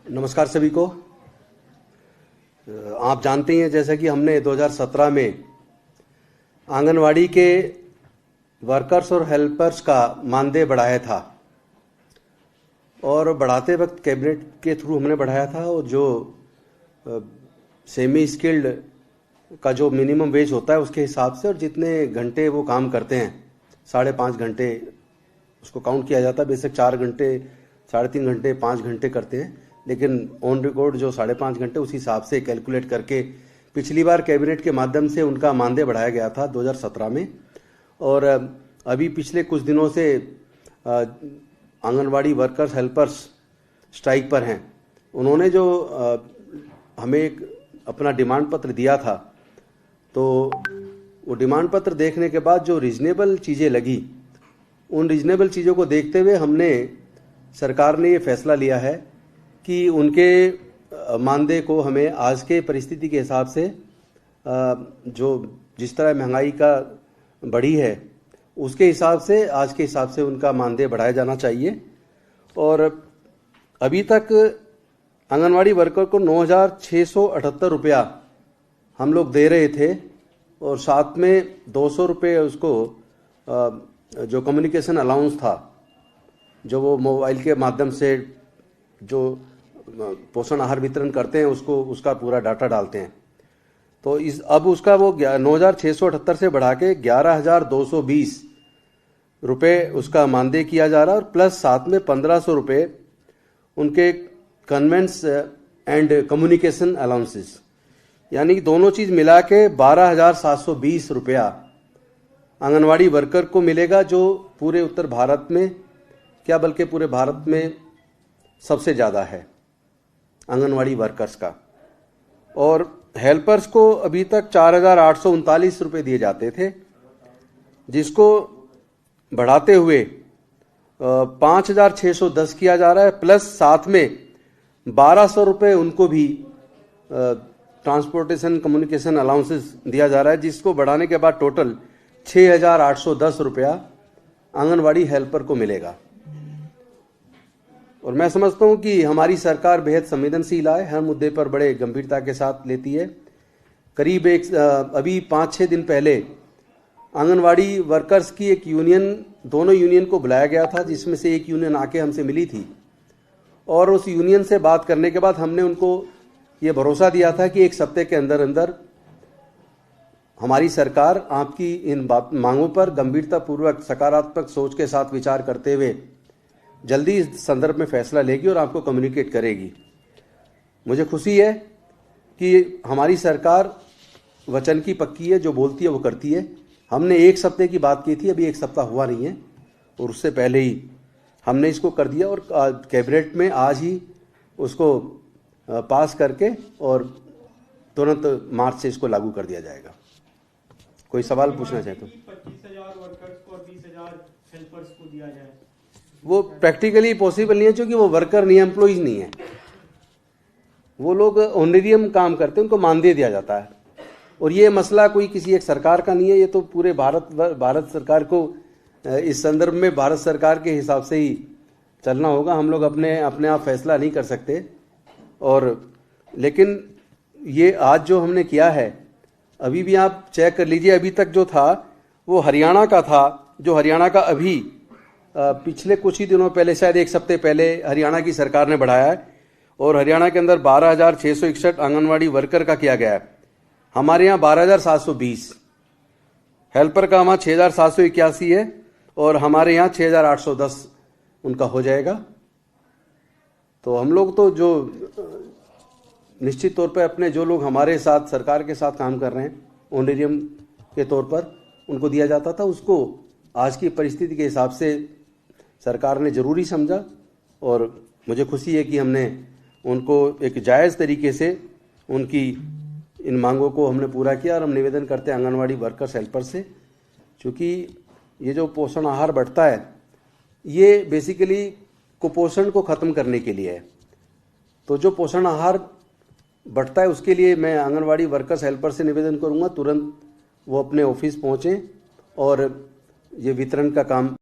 नमस्कार सभी को। आप जानते हैं जैसा कि हमने 2017 में आंगनवाड़ी के वर्कर्स और हेल्पर्स का मानदेय बढ़ाया था और बढ़ाते वक्त कैबिनेट के थ्रू हमने बढ़ाया था। और जो सेमी स्किल्ड का जो मिनिमम वेज होता है उसके हिसाब से और जितने घंटे वो काम करते हैं 5.5 घंटे उसको काउंट किया जाता है। बेशक 4 घंटे 3.5 घंटे 5 घंटे करते हैं, लेकिन ऑन रिकॉर्ड जो 5.5 घंटे उस हिसाब से कैलकुलेट करके पिछली बार कैबिनेट के माध्यम से उनका मानदेय बढ़ाया गया था 2017 में। और अभी पिछले कुछ दिनों से आंगनवाड़ी वर्कर्स हेल्पर्स स्ट्राइक पर हैं। उन्होंने जो हमें एक अपना डिमांड पत्र दिया था, तो वो डिमांड पत्र देखने के बाद जो रीजनेबल चीज़ें लगी, उन रीजनेबल चीज़ों को देखते हुए हमने सरकार ने ये फैसला लिया है कि उनके मानदेय को हमें आज के परिस्थिति के हिसाब से जो जिस तरह महंगाई का बढ़ी है उसके हिसाब से आज के हिसाब से उनका मानदेय बढ़ाया जाना चाहिए। और अभी तक आंगनवाड़ी वर्कर को 9,678 रुपया हम लोग दे रहे थे और साथ में 200 रुपये उसको जो कम्युनिकेशन अलाउंस था, जो वो मोबाइल के माध्यम से जो पोषण आहार वितरण करते हैं उसका पूरा डाटा डालते हैं। तो अब उसका वो 9,678 से बढ़ा के 11,220 रुपये उसका मानदेय किया जा रहा है और प्लस साथ में 1,500 रुपये उनके कन्वेंट्स एंड कम्युनिकेशन अलाउंसेस, यानी दोनों चीज़ मिला के 12,720 रुपया आंगनवाड़ी वर्कर को मिलेगा, जो पूरे उत्तर भारत में क्या बल्कि पूरे भारत में सबसे ज़्यादा है आंगनवाड़ी वर्कर्स का। और हेल्पर्स को अभी तक 4,839 रुपये दिए जाते थे, जिसको बढ़ाते हुए 5,610 किया जा रहा है, प्लस साथ में 1,200 रुपये उनको भी ट्रांसपोर्टेशन कम्युनिकेशन अलाउंसेस दिया जा रहा है, जिसको बढ़ाने के बाद टोटल 6,810 रुपया आंगनवाड़ी हेल्पर को मिलेगा। और मैं समझता हूं कि हमारी सरकार बेहद संवेदनशील है, हर मुद्दे पर बड़े गंभीरता के साथ लेती है। करीब अभी 5-6 दिन पहले आंगनवाड़ी वर्कर्स की एक यूनियन, दोनों यूनियन को बुलाया गया था, जिसमें से एक यूनियन आके हमसे मिली थी और उस यूनियन से बात करने के बाद हमने उनको ये भरोसा दिया था कि 1 हफ्ते के अंदर अंदर हमारी सरकार आपकी इन मांगों पर गंभीरतापूर्वक सकारात्मक सोच के साथ विचार करते हुए जल्दी इस संदर्भ में फैसला लेगी और आपको कम्युनिकेट करेगी। मुझे खुशी है कि हमारी सरकार वचन की पक्की है, जो बोलती है वो करती है। हमने 1 हफ्ते की बात की थी, अभी 1 हफ्ता हुआ नहीं है और उससे पहले ही हमने इसको कर दिया और कैबिनेट में आज ही उसको पास करके और तुरंत मार्च से इसको लागू कर दिया जाएगा। कोई सवाल पूछना चाहे तो? 25,000 वर्कर्स को और 20,000 हेल्पर्स को दिया जाए, वो प्रैक्टिकली पॉसिबल नहीं है, क्योंकि वो वर्कर नहीं है, एम्प्लॉइज नहीं है। वो लोग ऑनरेरियम काम करते हैं, उनको मानदेय दिया जाता है। और ये मसला कोई किसी एक सरकार का नहीं है, ये तो पूरे भारत सरकार को इस संदर्भ में भारत सरकार के हिसाब से ही चलना होगा। हम लोग अपने आप फैसला नहीं कर सकते। और लेकिन ये आज जो हमने किया है, अभी भी आप चेक कर लीजिए, अभी तक जो था वो हरियाणा का था, जो हरियाणा का अभी पिछले कुछ ही दिनों पहले, शायद 1 हफ्ते पहले हरियाणा की सरकार ने बढ़ाया है और हरियाणा के अंदर 12,661 आंगनवाड़ी वर्कर का किया गया है। हमारे यहाँ 12,720, हेल्पर का वहाँ 6,781 है और हमारे यहाँ 6,810 उनका हो जाएगा। तो हम लोग तो जो निश्चित तौर पर अपने जो लोग हमारे साथ सरकार के साथ काम कर रहे हैं ऑनरेरियम के तौर पर उनको दिया जाता था, उसको आज की परिस्थिति के हिसाब से सरकार ने ज़रूरी समझा और मुझे खुशी है कि हमने उनको एक जायज़ तरीके से उनकी इन मांगों को हमने पूरा किया। और हम निवेदन करते हैं आंगनवाड़ी वर्कर्स हेल्पर से, क्योंकि ये जो पोषण आहार बढ़ता है ये बेसिकली कुपोषण को ख़त्म करने के लिए है। तो जो पोषण आहार बढ़ता है उसके लिए मैं आंगनवाड़ी वर्कर्स हेल्पर से निवेदन करूंगा तुरंत वो अपने ऑफिस पहुंचें और ये वितरण का काम